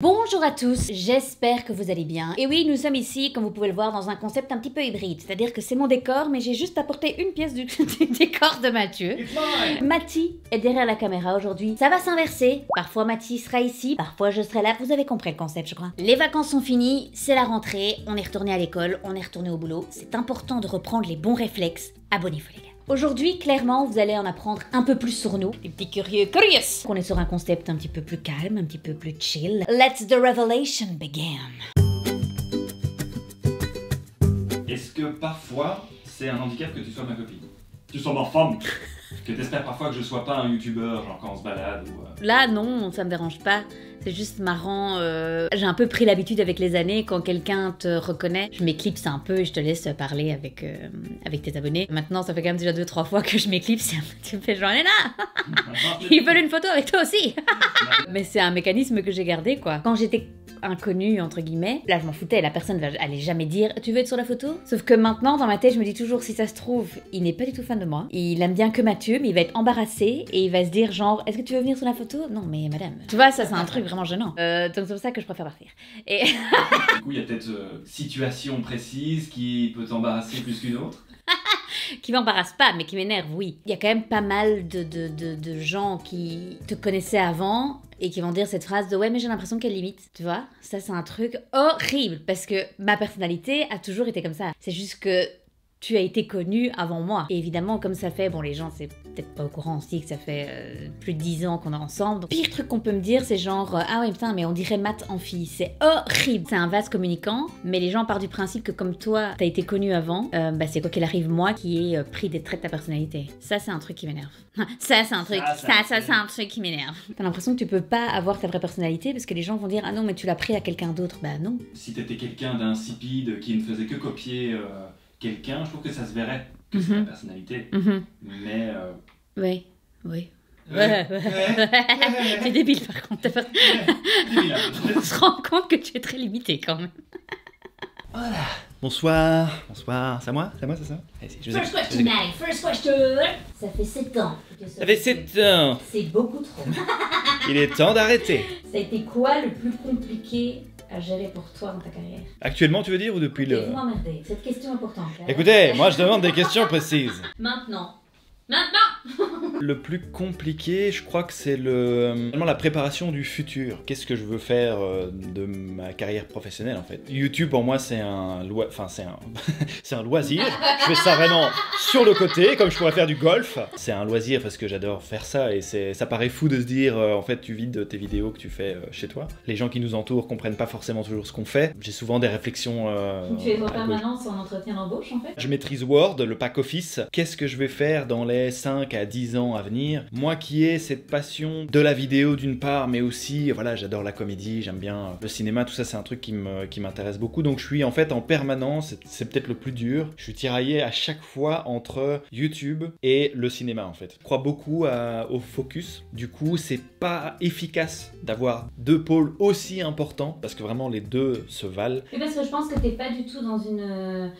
Bonjour à tous, j'espère que vous allez bien. Et oui, nous sommes ici, comme vous pouvez le voir, dans un concept un petit peu hybride. C'est-à-dire que c'est mon décor, mais j'ai juste apporté une pièce du décor de Mathieu. Mathie est derrière la caméra aujourd'hui. Ça va s'inverser. Parfois Mathie sera ici, parfois je serai là. Vous avez compris le concept, je crois. Les vacances sont finies, c'est la rentrée, on est retourné à l'école, on est retourné au boulot. C'est important de reprendre les bons réflexes. Abonnez-vous les gars. Aujourd'hui, clairement, vous allez en apprendre un peu plus sur nous, les petits curieux. On est sur un concept un petit peu plus calme, un petit peu plus chill. Let the revelation begin. Est-ce que parfois, c'est un handicap que tu sois ma copine? Tu sois ma femme? Que t'espères parfois que je sois pas un youtubeur, genre quand on se balade ou... Là, non, ça me dérange pas. C'est juste marrant. J'ai un peu pris l'habitude avec les années, quand quelqu'un te reconnaît, je m'éclipse un peu et je te laisse parler avec tes abonnés. Maintenant, ça fait quand même déjà 2-3 fois que je m'éclipse et tu me fais genre, Léna, ils veulent une photo avec toi aussi. Mais c'est un mécanisme que j'ai gardé, quoi. Quand j'étais inconnue, entre guillemets, là je m'en foutais, la personne va aller jamais dire tu veux être sur la photo. Sauf que maintenant dans ma tête je me dis toujours, si ça se trouve il n'est pas du tout fan de moi, il aime bien que Mathieu, mais il va être embarrassé et il va se dire genre est-ce que tu veux venir sur la photo? Non mais madame, tu vois, ça c'est un truc vraiment gênant, donc c'est pour ça que je préfère partir. Et du coup il y a peut-être situation précise qui peut t'embarrasser plus qu'une autre. qui m'embarrasse pas, mais qui m'énerve, oui. Il y a quand même pas mal de gens qui te connaissaient avant et qui vont dire cette phrase de « ouais, mais j'ai l'impression qu'elle limite », tu vois. Ça, c'est un truc horrible, parce que ma personnalité a toujours été comme ça. C'est juste que tu as été connu avant moi. Et évidemment, comme ça fait, bon, les gens, c'est peut-être pas au courant aussi que ça fait plus de 10 ans qu'on est ensemble. Donc, pire truc qu'on peut me dire, c'est genre, ah ouais, putain, mais on dirait Matt en fille. C'est horrible. C'est un vase communicant, mais les gens partent du principe que comme toi, t'as été connu avant, bah c'est quoi qu'il arrive, moi qui ai pris des traits de ta personnalité. Ça, c'est un truc qui m'énerve. Ça, c'est un truc, c'est un truc qui m'énerve. T'as l'impression que tu peux pas avoir ta vraie personnalité parce que les gens vont dire, ah non, mais tu l'as pris à quelqu'un d'autre. Bah non. Si t'étais quelqu'un d'insipide qui ne faisait que copier quelqu'un, je trouve que ça se verrait que c'est ta personnalité. Mais... Oui, oui. Ouais. C'est débile par contre. On se rend compte que tu es très limité quand même. Voilà. Bonsoir, bonsoir. C'est à moi? C'est à moi, c'est ça? First question, Maddie. First question. Ça fait 7 ans. Ça fait 7 ans. C'est beaucoup trop. Il est temps d'arrêter. Ça a été quoi le plus compliqué à gérer pour toi dans ta carrière? Actuellement, tu veux dire, ou depuis le... Vous m'emmerdez. Cette question est importante. Écoutez, moi je demande des questions précises. Maintenant. Le plus compliqué, je crois que c'est la préparation du futur. Qu'est-ce que je veux faire de ma carrière professionnelle en fait. YouTube pour moi c'est un c'est un loisir. Je fais ça vraiment sur le côté, comme je pourrais faire du golf. C'est un loisir parce que j'adore faire ça et ça paraît fou de se dire en fait tu vides tes vidéos que tu fais chez toi. Les gens qui nous entourent comprennent pas forcément toujours ce qu'on fait. J'ai souvent des réflexions. Tu es en permanence en entretien d'embauche en fait. Je maîtrise Word, le pack office. Qu'est-ce que je vais faire dans les 5 à 10 ans à venir. Moi qui ai cette passion de la vidéo d'une part, mais aussi, voilà, j'adore la comédie, j'aime bien le cinéma, tout ça c'est un truc qui m'intéresse beaucoup. Donc je suis en fait en permanence, c'est peut-être le plus dur, je suis tiraillé à chaque fois entre YouTube et le cinéma en fait. Je crois beaucoup au focus. Du coup, c'est pas efficace d'avoir deux pôles aussi importants, parce que vraiment les deux se valent. Et parce que je pense que t'es pas du tout dans une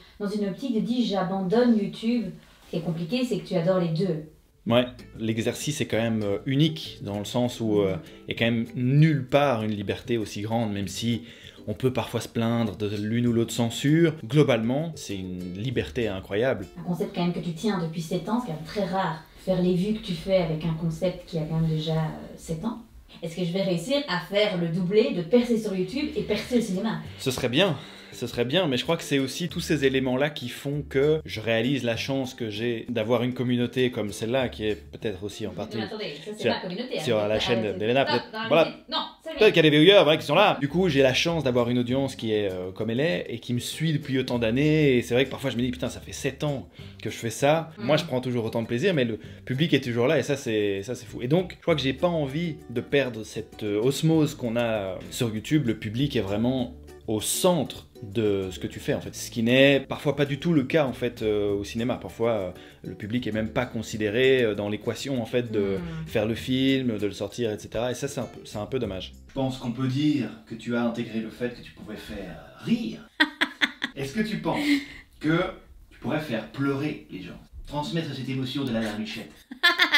optique de dire j'abandonne YouTube. Ce qui est compliqué, c'est que tu adores les deux. Ouais, l'exercice est quand même unique, dans le sens où il n'y a quand même nulle part une liberté aussi grande, même si on peut parfois se plaindre de l'une ou l'autre censure. Globalement, c'est une liberté incroyable. Un concept quand même que tu tiens depuis 7 ans, c'est quand même très rare. Faire les vues que tu fais avec un concept qui a quand même déjà 7 ans. Est-ce que je vais réussir à faire le doublé de percer sur YouTube et percer au cinéma? Ce serait bien, mais je crois que c'est aussi tous ces éléments-là qui font que je réalise la chance que j'ai d'avoir une communauté comme celle-là, qui est peut-être aussi en partie... Mais attendez, ça c'est ma communauté. Sur la chaîne d'Elena, peut-être... Voilà. Non, peut-être qu'il y a des viewers qui sont là. Du coup, j'ai la chance d'avoir une audience qui est comme elle est, et qui me suit depuis autant d'années, et c'est vrai que parfois je me dis, putain, ça fait 7 ans que je fais ça. Moi, je prends toujours autant de plaisir, mais le public est toujours là, et ça c'est fou. Et donc, je crois que j'ai pas envie de perdre cette osmose qu'on a sur YouTube. Le public est vraiment au centre de ce que tu fais en fait, ce qui n'est parfois pas du tout le cas en fait au cinéma. Parfois le public est même pas considéré dans l'équation en fait de faire le film, de le sortir, etc. Et ça c'est un peu dommage. Je pense qu'on peut dire que tu as intégré le fait que tu pouvais faire rire. Est-ce que tu penses que tu pourrais faire pleurer les gens, transmettre cette émotion de la larmichette?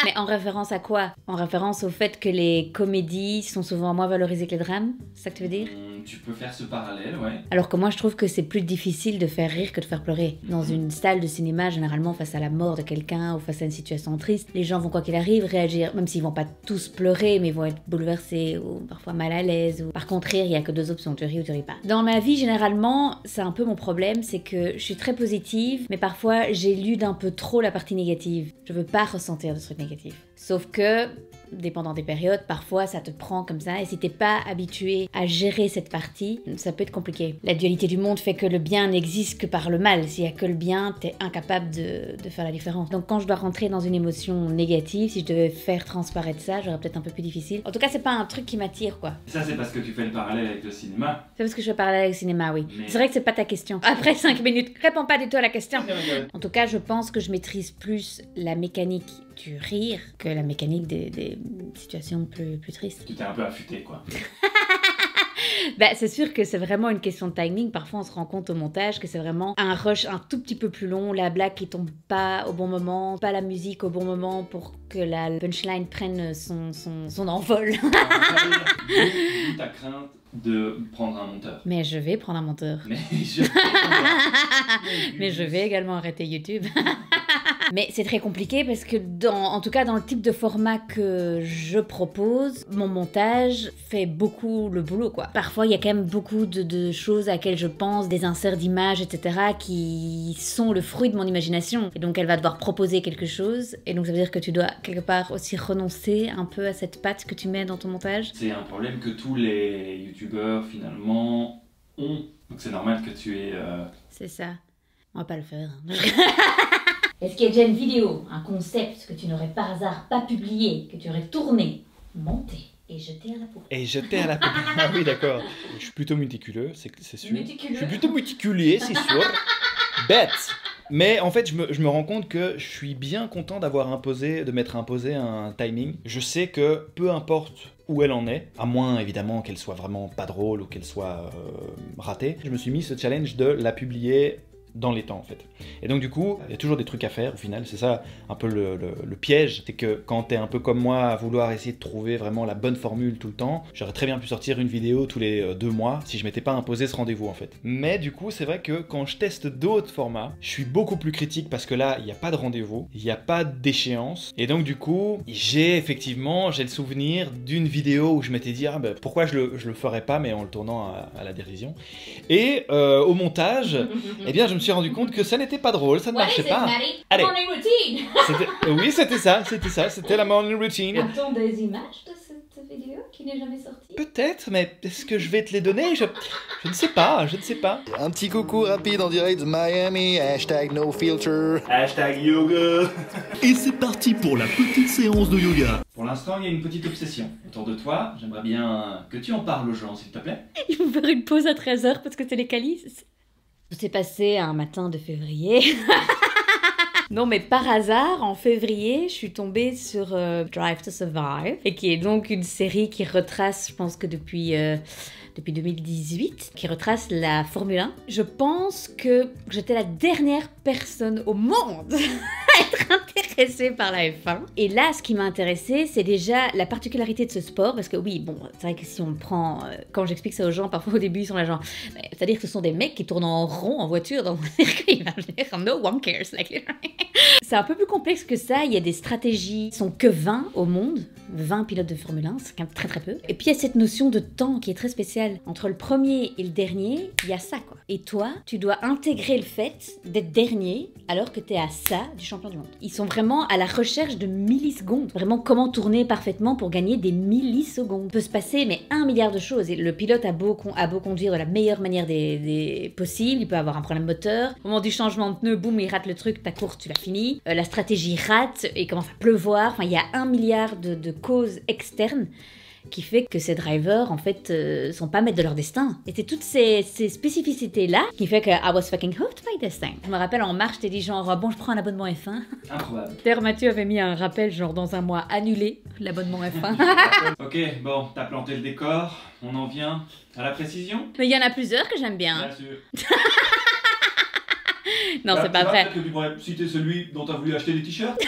Mais en référence à quoi? En référence au fait que les comédies sont souvent moins valorisées que les drames? C'est ça que tu veux dire? Tu peux faire ce parallèle, ouais. Alors que moi je trouve que c'est plus difficile de faire rire que de faire pleurer. Dans une salle de cinéma, généralement face à la mort de quelqu'un ou face à une situation triste, les gens vont quoi qu'il arrive réagir, même s'ils vont pas tous pleurer, mais ils vont être bouleversés ou parfois mal à l'aise. Ou... Par contre rire, il y a que deux options, tu ris ou tu ris pas. Dans ma vie généralement, c'est un peu mon problème, c'est que je suis très positive, mais parfois j'élude un peu trop la partie négative. Je veux pas ressentir de trucs négatifs. Sauf que dépendant des périodes, parfois ça te prend comme ça, et si t'es pas habitué à gérer cette partie, ça peut être compliqué. La dualité du monde fait que le bien n'existe que par le mal. S'il y a que le bien, t'es incapable de faire la différence. Donc quand je dois rentrer dans une émotion négative, si je devais faire transparaître ça, j'aurais peut-être un peu plus difficile. En tout cas, c'est pas un truc qui m'attire, quoi. Ça, c'est parce que tu fais le parallèle avec le cinéma. C'est parce que je fais parler avec le cinéma, oui. Mais... C'est vrai que c'est pas ta question. Après 5 minutes, réponds pas du tout à la question. En tout cas, je pense que je maîtrise plus la mécanique du rire que la mécanique des situations plus tristes. Tu t'es un peu affûté, quoi. Bah, c'est sûr que c'est vraiment une question de timing. Parfois, on se rend compte au montage que c'est vraiment un rush un tout petit peu plus long, la blague qui tombe pas au bon moment, pas la musique au bon moment pour que la punchline prenne son envol. D'où ta crainte de prendre un monteur. Mais je vais prendre un monteur. Mais je vais également arrêter YouTube. Mais c'est très compliqué parce que en tout cas dans le type de format que je propose, mon montage fait beaucoup le boulot, quoi. Parfois il y a quand même beaucoup de choses à laquelle je pense, des inserts d'images, etc. qui sont le fruit de mon imagination. Et donc elle va devoir proposer quelque chose. Et donc ça veut dire que tu dois quelque part aussi renoncer un peu à cette patte que tu mets dans ton montage. C'est un problème que tous les youtubeurs finalement ont. Donc c'est normal que tu aies... C'est ça. On va pas le faire. Est-ce qu'il y a déjà une vidéo, un concept que tu n'aurais par hasard pas publié, que tu aurais tourné, monté et jeté à la poubelle? Et jeté à la poubelle. Ah oui, d'accord. Je suis plutôt méticuleux, c'est sûr. Méticuleux. Je suis plutôt méticulé, c'est sûr. Bête. Mais en fait, je me rends compte que je suis bien content de m'être imposé un timing. Je sais que peu importe où elle en est, à moins évidemment qu'elle soit vraiment pas drôle ou qu'elle soit ratée, je me suis mis ce challenge de la publier dans les temps en fait. Et donc du coup, il y a toujours des trucs à faire au final, c'est ça un peu le piège, c'est que quand t'es un peu comme moi à vouloir essayer de trouver vraiment la bonne formule tout le temps, j'aurais très bien pu sortir une vidéo tous les 2 mois si je m'étais pas imposé ce rendez-vous en fait. Mais du coup, c'est vrai que quand je teste d'autres formats, je suis beaucoup plus critique parce que là, il n'y a pas de rendez-vous, il n'y a pas d'échéance, et donc du coup, j'ai le souvenir d'une vidéo où je m'étais dit, ah ben pourquoi je le ferais pas, mais en le tournant à la dérision. Et au montage, eh bien je me suis rendu compte que ça n'était pas drôle, ça ne marchait pas. Allez. Morning routine. Oui, c'était la morning routine. A-t-on des images de cette vidéo qui n'est jamais sortie? Peut-être, mais est-ce que je vais te les donner? Je ne sais pas, Un petit coucou rapide en direct de Miami, #NoFilter. #yoga. Et c'est parti pour la petite séance de yoga. Pour l'instant, il y a une petite obsession autour de toi. J'aimerais bien que tu en parles aux gens, s'il te plaît. Il faut faire une pause à 13h parce que c'est les calices. C'est passé un matin de février. Non, mais par hasard, en février, je suis tombée sur Drive to Survive, et qui est donc une série qui retrace, je pense que depuis 2018, qui retrace la Formule 1. Je pense que j'étais la dernière personne au monde à être intéressée par la F1. Et là, ce qui m'a intéressée, c'est déjà la particularité de ce sport, parce que oui, bon, c'est vrai que si on prend... quand j'explique ça aux gens, parfois au début, ils sont là genre... C'est-à-dire que ce sont des mecs qui tournent en rond en voiture dans un circuit. No one cares. Like... C'est un peu plus complexe que ça. Il y a des stratégies. Ils sont que 20 au monde. 20 pilotes de Formule 1, c'est quand même très très peu. Et puis il y a cette notion de temps qui est très spéciale. Entre le premier et le dernier, il y a ça quoi. Et toi, tu dois intégrer le fait d'être dernier alors que t'es à ça du champion du monde. Ils sont vraiment à la recherche de millisecondes. Vraiment comment tourner parfaitement pour gagner des millisecondes. Il peut se passer mais 1 milliard de choses. Et le pilote a beau conduire de la meilleure manière des possibles. Il peut avoir un problème moteur. Au moment du changement de pneu, boum, il rate le truc, ta course, tu l'as fini. La stratégie rate et commence à pleuvoir. Enfin, il y a 1 milliard de causes externes qui fait que ces drivers, en fait, sont pas maîtres de leur destin. Et c'est toutes ces spécificités-là qui fait que I was fucking hooked by this thing. Je me rappelle, en marche, t'es dit genre, bon, je prends un abonnement F1. Improbable. D'ailleurs, Mathieu avait mis un rappel, genre, dans un mois, annuler l'abonnement F1. Ok, bon, t'as planté le décor, on en vient à la précision. Mais il y en a plusieurs que j'aime bien. Bien sûr. Non, c'est pas vrai. Peut-être que tu pourrais citer celui dont t'as voulu acheter des t-shirts.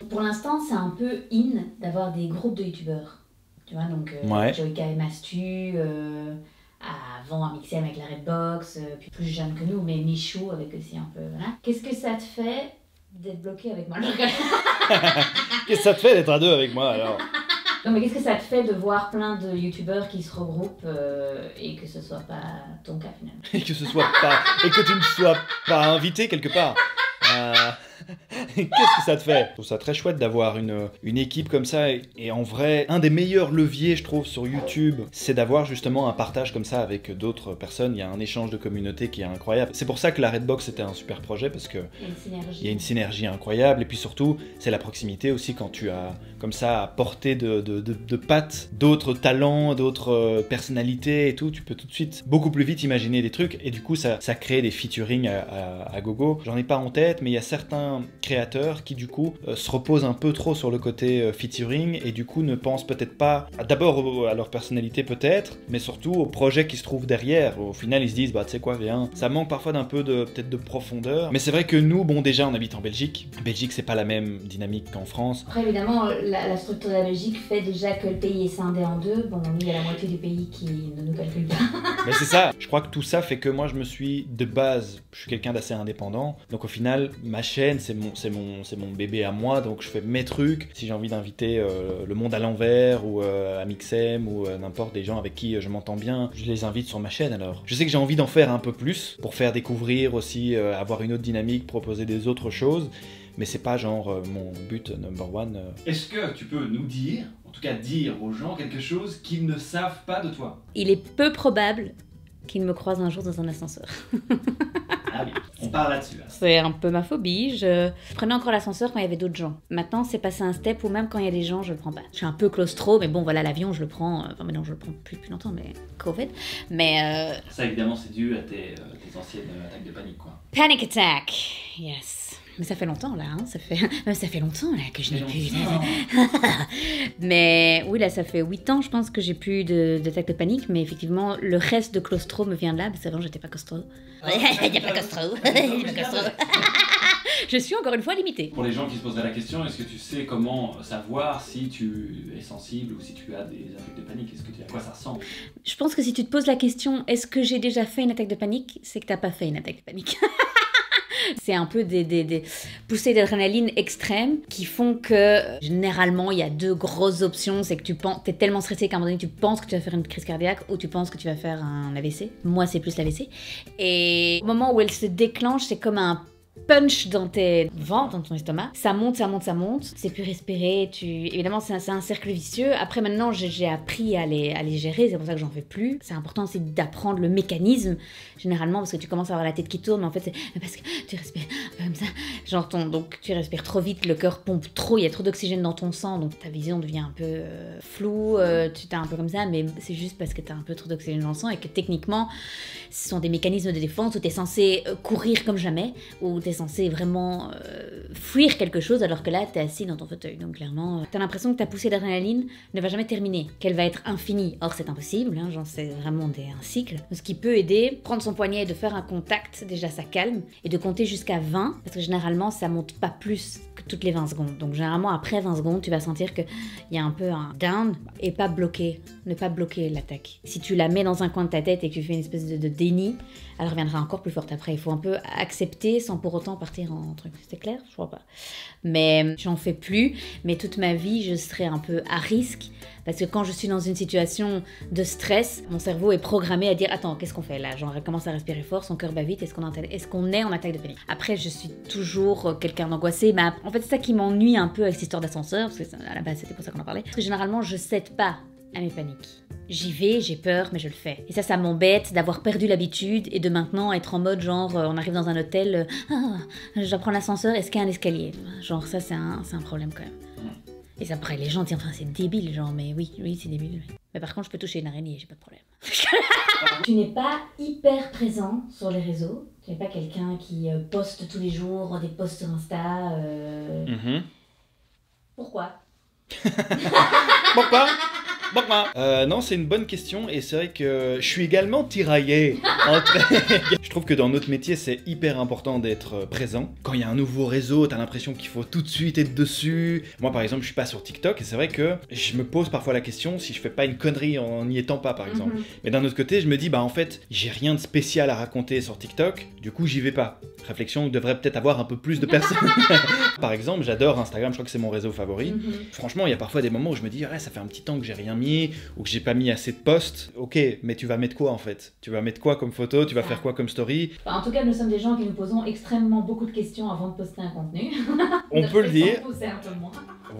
pour l'instant, c'est un peu in d'avoir des groupes de youtubeurs. Tu vois, donc Ouais. Joyka et Mastu, avant Amixem avec la Redbox, puis plus jeune que nous, mais Michou avec aussi un peu. Voilà. Qu'est-ce que ça te fait d'être bloqué avec moi? Qu'est-ce que ça te fait d'être à deux avec moi alors? Non, mais qu'est-ce que ça te fait de voir plein de youtubeurs qui se regroupent et que ce soit pas ton cas finalement? Et que ce soit pas. Et que tu ne sois pas invité quelque part. Qu'est-ce que ça te fait? Je trouve ça très chouette d'avoir une équipe comme ça et en vrai, un des meilleurs leviers je trouve sur YouTube, c'est d'avoir justement un partage comme ça avec d'autres personnes. Il y a un échange de communauté qui est incroyable. C'est pour ça que la Redbox était un super projet parce que il y a une synergie incroyable et puis surtout c'est la proximité aussi quand tu as comme ça à portée de pattes d'autres talents, d'autres personnalités et tout, tu peux tout de suite beaucoup plus vite imaginer des trucs et du coup ça crée des featuring à gogo. J'en ai pas en tête mais il y a certains créateurs qui du coup se reposent un peu trop sur le côté featuring et du coup ne pensent peut-être pas d'abord à leur personnalité peut-être mais surtout au projet qui se trouve derrière. Au final ils se disent bah tu sais quoi viens, ça manque parfois d'un peu peut-être de profondeur mais c'est vrai que nous bon déjà on habite en Belgique. Belgique c'est pas la même dynamique qu'en France. Après évidemment la structure de la Belgique fait déjà que le pays est scindé en deux. Bon il y a la moitié du pays qui ne nous calcule pas. Mais c'est ça, je crois que tout ça fait que moi je me suis de base, je suis quelqu'un d'assez indépendant donc au final ma chaîne c'est mon bébé à moi donc je fais mes trucs. Si j'ai envie d'inviter le monde à l'envers ou Amixem ou n'importe des gens avec qui je m'entends bien, je les invite sur ma chaîne alors. Je sais que j'ai envie d'en faire un peu plus pour faire découvrir aussi, avoir une autre dynamique, proposer des autres choses. Mais c'est pas genre mon but number one. Est-ce que tu peux nous dire, en tout cas dire aux gens quelque chose qu'ils ne savent pas de toi? Il est peu probable qu'il me croise un jour dans un ascenseur. Ah oui, on part là-dessus. Là. C'est un peu ma phobie. Je prenais encore l'ascenseur quand il y avait d'autres gens. Maintenant, c'est passé un step où même quand il y a des gens, je le prends pas. Je suis un peu claustro, mais bon, voilà, l'avion, je le prends. Enfin, maintenant, je le prends plus depuis longtemps, mais Covid. Mais. Ça, évidemment, c'est dû à tes anciennes attaques de panique, quoi. Panic attack, yes. Mais ça fait longtemps là, hein. ça fait longtemps là que je n'ai plus. Mais oui, là, ça fait 8 ans, je pense que j'ai plus d'attaque de panique, mais effectivement, le reste de claustro me vient de là, parce qu'avant, j'étais pas claustro. Il n'y a pas claustro. Je suis encore une fois limitée. Pour les gens qui se poseraient la question, est-ce que tu sais comment savoir si tu es sensible ou si tu as des attaques de panique? À quoi ça ressemble? Je pense que si tu te poses la question, est-ce que j'ai déjà fait une attaque de panique, c'est que t'as pas fait une attaque de panique. C'est un peu des poussées d'adrénaline extrêmes qui font que généralement il y a deux grosses options. C'est que t'es tellement stressé qu'à un moment donné tu penses que tu vas faire une crise cardiaque ou tu penses que tu vas faire un AVC. Moi c'est plus l'AVC. Et au moment où elle se déclenche, c'est comme un punch dans tes ventres, dans ton estomac. Ça monte, ça monte, ça monte. C'est plus respirer. Évidemment, c'est un cercle vicieux. Après, maintenant, j'ai appris à les gérer. C'est pour ça que j'en fais plus. C'est important aussi d'apprendre le mécanisme, généralement, parce que tu commences à avoir la tête qui tourne. Mais en fait, c'est parce que tu respires un peu comme ça. Genre, donc, tu respires trop vite, le cœur pompe trop, il y a trop d'oxygène dans ton sang, donc ta vision devient un peu floue. Tu t'es un peu comme ça, mais c'est juste parce que tu as un peu trop d'oxygène dans le sang et que techniquement, ce sont des mécanismes de défense où tu es censé courir comme jamais, où t'es censé vraiment fuir quelque chose alors que là t'es assis dans ton fauteuil. Donc clairement, t'as l'impression que ta poussée d'adrénaline ne va jamais terminer, qu'elle va être infinie. Or c'est impossible, hein, genre c'est vraiment un cycle. Ce qui peut aider, prendre son poignet et de faire un contact, déjà ça calme, et de compter jusqu'à 20, parce que généralement ça monte pas plus que toutes les 20 secondes. Donc généralement après 20 secondes, tu vas sentir qu'il y a un peu un down et pas bloquer, ne pas bloquer l'attaque. Si tu la mets dans un coin de ta tête et que tu fais une espèce de déni, elle reviendra encore plus forte après. Il faut un peu accepter sans pour autant partir en truc. C'était clair? Je crois pas. Mais j'en fais plus. Mais toute ma vie, je serai un peu à risque. Parce que quand je suis dans une situation de stress, mon cerveau est programmé à dire « Attends, qu'est-ce qu'on fait là ?» Genre, elle commence à respirer fort, son cœur bat vite. Est-ce qu'on est en attaque de panique? Après, je suis toujours quelqu'un d'angoissé. Mais en fait, c'est ça qui m'ennuie un peu avec cette histoire d'ascenseur. Parce que à la base, c'était pour ça qu'on en parlait. Parce que généralement, je cède pas à mes paniques. J'y vais, j'ai peur, mais je le fais. Et ça m'embête d'avoir perdu l'habitude et de maintenant être en mode genre, on arrive dans un hôtel, je dois prendre l'ascenseur, est-ce qu'il y a un escalier? Genre ça, c'est un problème quand même. Et ça, après, les gens disent, enfin, c'est débile, genre, mais oui, c'est débile. Oui. Mais par contre, je peux toucher une araignée, j'ai pas de problème. Tu n'es pas hyper présent sur les réseaux. Tu n'es pas quelqu'un qui poste tous les jours des posts sur Insta. Pourquoi? Pourquoi? Non, c'est une bonne question et c'est vrai que je suis également tiraillé entre... Je trouve que dans notre métier, c'est hyper important d'être présent. Quand il y a un nouveau réseau, t'as l'impression qu'il faut tout de suite être dessus. Moi, par exemple, je suis pas sur TikTok et c'est vrai que je me pose parfois la question si je fais pas une connerie en n'y étant pas, par exemple. Mais d'un autre côté, je me dis, bah en fait, j'ai rien de spécial à raconter sur TikTok, du coup, j'y vais pas. Réflexion devrait peut-être avoir un peu plus de personnes. Par exemple, j'adore Instagram, je crois que c'est mon réseau favori. Franchement, il y a parfois des moments où je me dis, ouais, ça fait un petit temps que j'ai rien mis, ou que j'ai pas mis assez de posts. Ok, mais tu vas mettre quoi en fait? Tu vas mettre quoi comme photo? Tu vas faire quoi comme story? En tout cas, nous sommes des gens qui nous posons extrêmement beaucoup de questions avant de poster un contenu. On peut le dire. Poser un peu moins.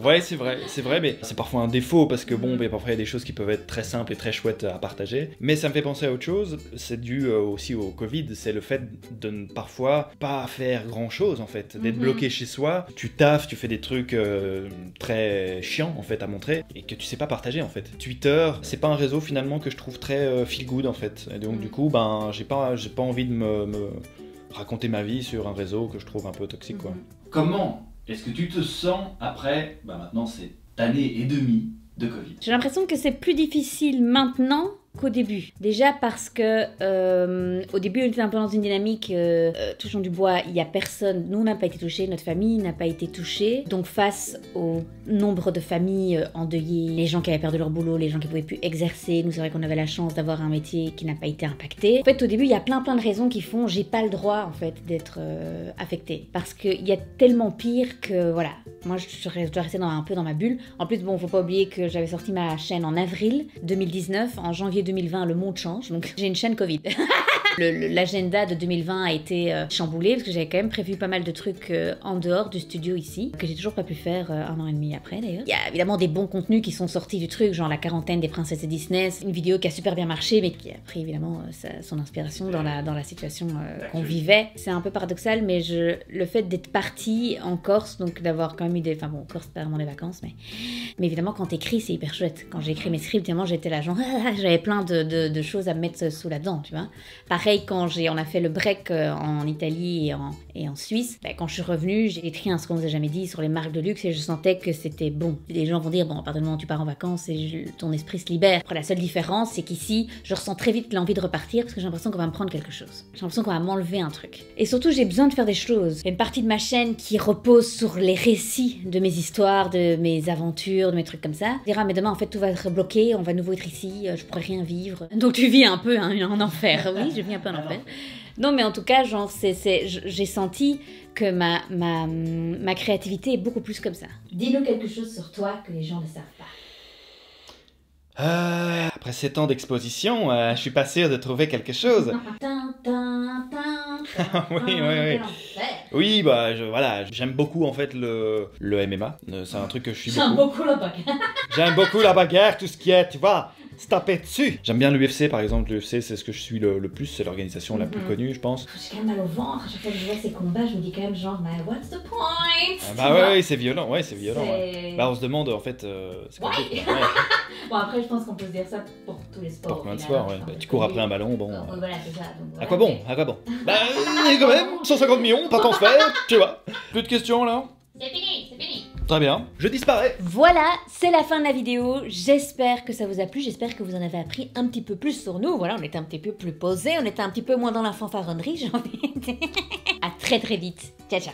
Ouais, c'est vrai, mais c'est parfois un défaut parce que bon, parfois il y a des choses qui peuvent être très simples et très chouettes à partager. Mais ça me fait penser à autre chose, c'est dû aussi au Covid, c'est le fait de ne parfois pas faire grand chose en fait, d'être bloqué chez soi, tu taffes, tu fais des trucs très chiants en fait à montrer et que tu sais pas partager en fait. Twitter, c'est pas un réseau finalement que je trouve très feel good en fait, et donc du coup, ben j'ai pas envie de me raconter ma vie sur un réseau que je trouve un peu toxique quoi. Comment est-ce que tu te sens après, maintenant cette année et demie de Covid? J'ai l'impression que c'est plus difficile maintenant qu'au début. Déjà parce que au début on était un peu dans une dynamique touchons du bois, il n'y a personne, nous on n'a pas été touchés, notre famille n'a pas été touchée. Donc face au nombre de familles endeuillées, les gens qui avaient perdu leur boulot, les gens qui ne pouvaient plus exercer, nous c'est vrai qu'on avait la chance d'avoir un métier qui n'a pas été impacté. En fait au début il y a plein de raisons qui font j'ai pas le droit en fait d'être affectée. Parce qu'il y a tellement pire que voilà, moi je dois rester un peu dans ma bulle. En plus bon faut pas oublier que j'avais sorti ma chaîne en avril 2019, en janvier 2020, le monde change, donc j'ai une chaîne Covid. L'agenda de 2020 a été chamboulé parce que j'avais quand même prévu pas mal de trucs en dehors du studio ici, que j'ai toujours pas pu faire un an et demi après d'ailleurs. Il y a évidemment des bons contenus qui sont sortis du truc, genre la quarantaine des princesses de Disney, une vidéo qui a super bien marché, mais qui a pris évidemment son inspiration dans la situation qu'on vivait. C'est un peu paradoxal, mais le fait d'être partie en Corse, donc d'avoir quand même eu des... Enfin bon, Corse c'est pas vraiment des vacances, mais évidemment quand t'écris c'est hyper chouette. Quand j'ai écrit mes scripts, évidemment j'étais là genre, j'avais plein de choses à me mettre sous la dent, tu vois. Pareil quand on a fait le break en Italie et en Suisse, quand je suis revenue, j'ai écrit un ce qu'on vous a jamais dit sur les marques de luxe et je sentais que c'était bon. Les gens vont dire, bon, à partir du moment où tu pars en vacances, ton esprit se libère. Après, la seule différence, c'est qu'ici, je ressens très vite l'envie de repartir parce que j'ai l'impression qu'on va me prendre quelque chose. J'ai l'impression qu'on va m'enlever un truc. Et surtout, j'ai besoin de faire des choses. Il y a une partie de ma chaîne qui repose sur les récits de mes histoires, de mes aventures, de mes trucs comme ça. On dira, mais demain, en fait, tout va être bloqué, on va nouveau être ici, je pourrais rien vivre. Donc tu vis un peu un enfer. Oui, je vis un peu un enfer. Non, mais en tout cas, genre, j'ai senti que ma créativité est beaucoup plus comme ça. Dis-nous quelque chose sur toi que les gens ne savent pas. Après 7 ans d'exposition, je suis pas sûr de trouver quelque chose. Oui. Oui, voilà, j'aime beaucoup en fait le MMA. C'est un truc que je suis beaucoup. J'aime beaucoup la bagarre. J'aime beaucoup la bagarre, tout ce qui est, tu vois, se taper dessus. J'aime bien l'UFC par exemple. L'UFC, c'est ce que je suis le plus. C'est l'organisation la plus connue, je pense. J'ai quand même mal au ventre. À chaque fois que je vois ces combats, je me dis quand même genre, mais what's the point? Ouais, c'est violent. Ouais, c'est violent. Ouais. On se demande en fait. C'est compliqué. Ouais. Bon, après, je pense qu'on peut se dire ça pour tous les sports. Pour plein de sports, ouais. Tu cours après un ballon, bon. Voilà, c'est ça. Donc, voilà. À quoi bon? Quand même, 150 millions, pas qu'on se fait, tu vois. Plus de questions là? C'est fini. Très bien, je disparais. Voilà, c'est la fin de la vidéo. J'espère que ça vous a plu, j'espère que vous en avez appris un petit peu plus sur nous. Voilà, on était un petit peu plus posés, on était un petit peu moins dans la fanfaronnerie, j'ai envie de dire. À très vite. Ciao, ciao.